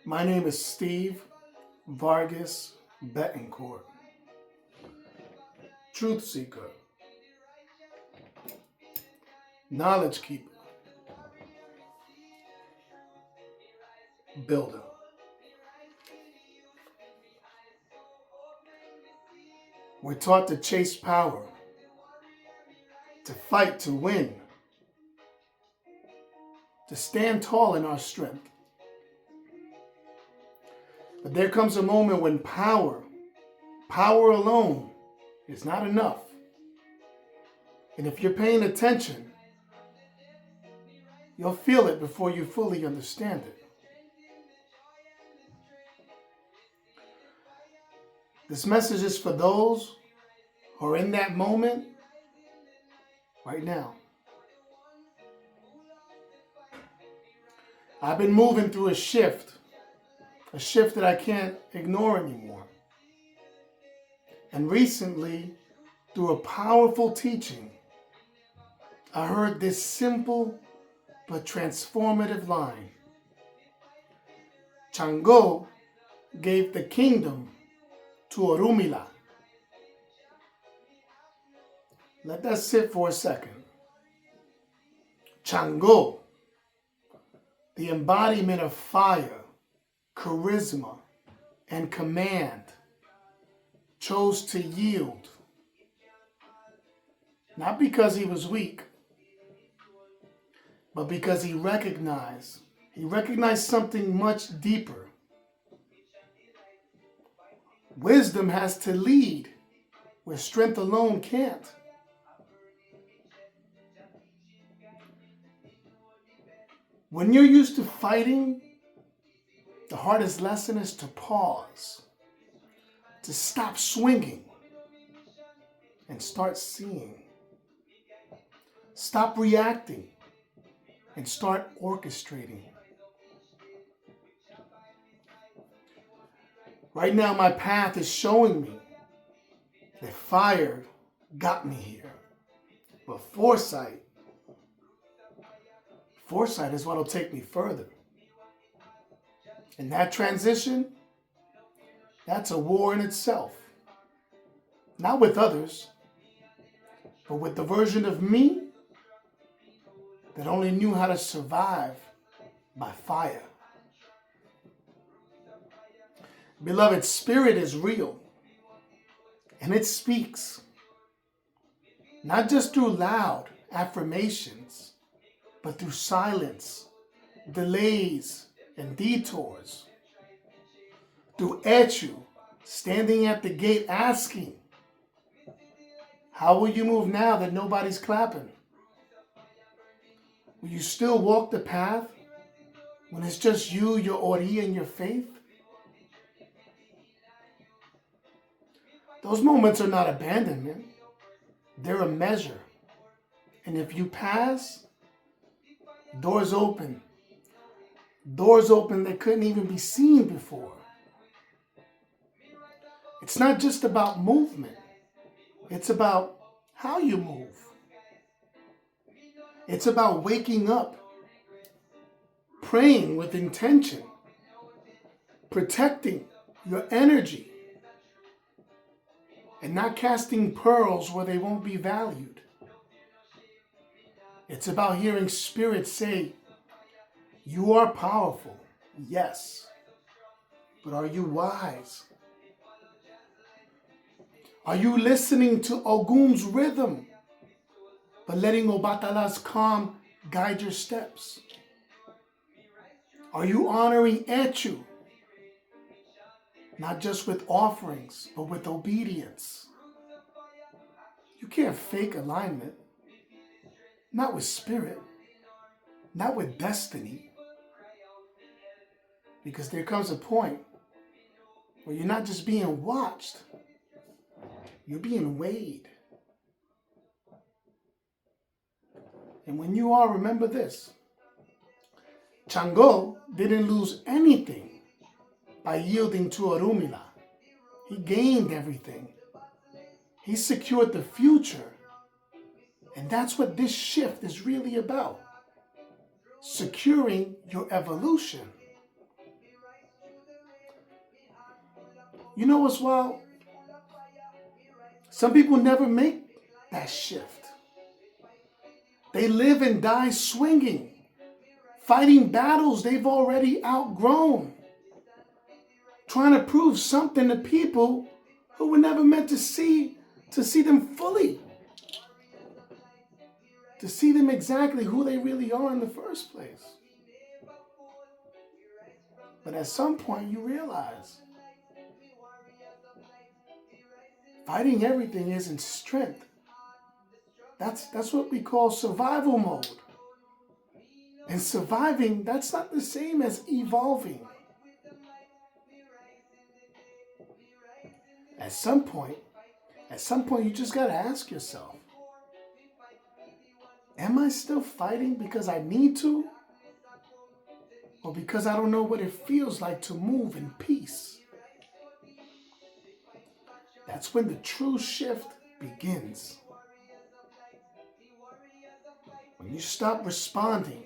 My name is Steve Vargas Betancourt, truth seeker, knowledge keeper, builder. We're taught to chase power, to fight to win, to stand tall in our strength. But there comes a moment when power alone is not enough. And if you're paying attention, you'll feel it before you fully understand it. This message is for those who are in that moment right now. I've been moving through a shift that I can't ignore anymore. And recently, through a powerful teaching, I heard this simple but transformative line. Shango gave the kingdom to Orunmila. Let that sit for a second. Shango, the embodiment of fire, charisma, and command, chose to yield. Not because he was weak, but because he recognized something much deeper. Wisdom has to lead where strength alone can't. When you're used to fighting, the hardest lesson is to pause, to stop swinging, and start seeing. Stop reacting and start orchestrating. Right now, my path is showing me that fire got me here. But foresight is what will take me further. And that transition, that's a war in itself. Not with others, but with the version of me that only knew how to survive by fire. Beloved, spirit is real, and it speaks, not just through loud affirmations, but through silence, delays, and detours. Through Echu standing at the gate asking, how will you move now that nobody's clapping? Will you still walk the path when it's just you, your Orisha, and your faith? Those moments are not abandonment. They're a measure. And if you pass, doors open. Doors open that couldn't even be seen before. It's not just about movement. It's about how you move. It's about waking up, praying with intention, protecting your energy, and not casting pearls where they won't be valued. It's about hearing Spirit say, you are powerful, yes, but are you wise? Are you listening to Ogun's rhythm, but letting Obatala's calm guide your steps? Are you honoring Echu, not just with offerings, but with obedience? You can't fake alignment, not with spirit, not with destiny. Because there comes a point where you're not just being watched, you're being weighed. And when you are, remember this. Shango didn't lose anything by yielding to Orunmila. He gained everything. He secured the future. And that's what this shift is really about. Securing your evolution. You know what's wild? Some people never make that shift. They live and die swinging, fighting battles they've already outgrown, trying to prove something to people who were never meant to see them fully, to see them exactly who they really are in the first place. But at some point you realize fighting everything isn't strength. That's what we call survival mode. And surviving, that's not the same as evolving. At some point, you just got to ask yourself, am I still fighting because I need to? Or because I don't know what it feels like to move in peace? That's when the true shift begins. When you stop responding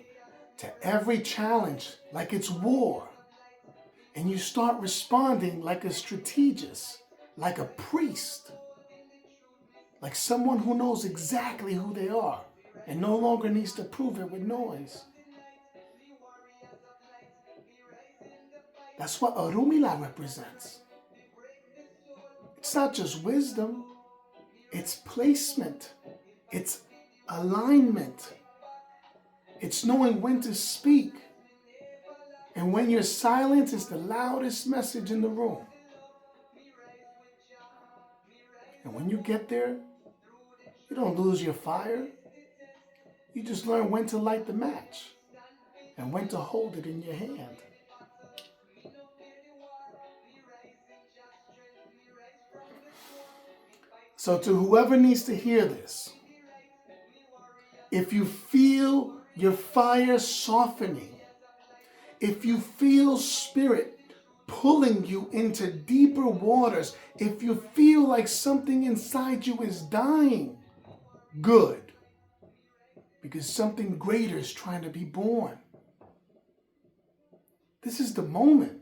to every challenge like it's war, and you start responding like a strategist, like a priest, like someone who knows exactly who they are and no longer needs to prove it with noise. That's what Orunmila represents. It's not just wisdom, it's placement, it's alignment, it's knowing when to speak, and when your silence is the loudest message in the room. And when you get there, you don't lose your fire. You just learn when to light the match and when to hold it in your hand. So to whoever needs to hear this, if you feel your fire softening, if you feel spirit pulling you into deeper waters, if you feel like something inside you is dying, good. Because something greater is trying to be born. This is the moment.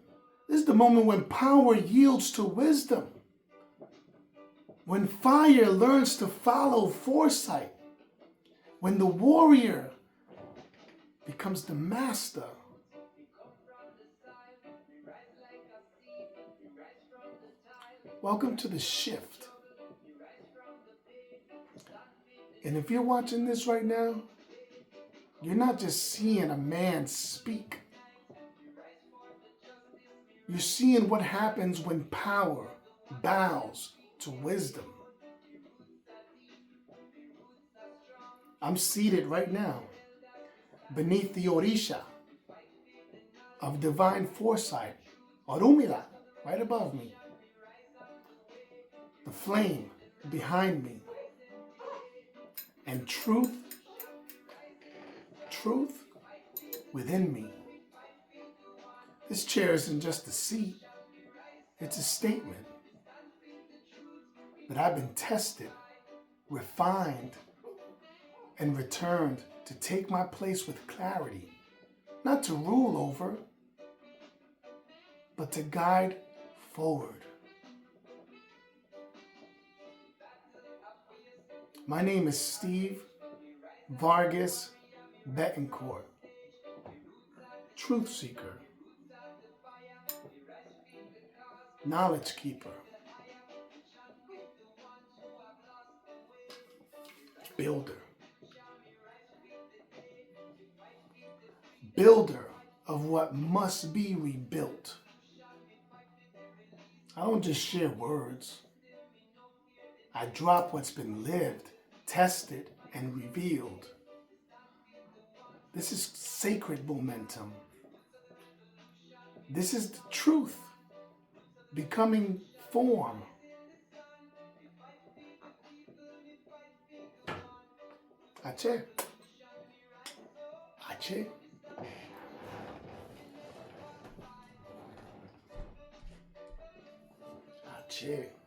This is the moment when power yields to wisdom. When fire learns to follow foresight. When the warrior becomes the master. Welcome to the shift. And if you're watching this right now, you're not just seeing a man speak. You're seeing what happens when power bows to wisdom. I'm seated right now beneath the Orisha of divine foresight, Orunmila, right above me. The flame behind me. And truth within me. This chair isn't just a seat, it's a statement that I've been tested, refined, and returned to take my place with clarity, not to rule over, but to guide forward. My name is Steve Vargas Betancourt, truth seeker, knowledge keeper, builder of what must be rebuilt. I don't just share words. I drop what's been lived, tested, and revealed. This is sacred momentum. This is the truth becoming form. Ache. Ache. Ache.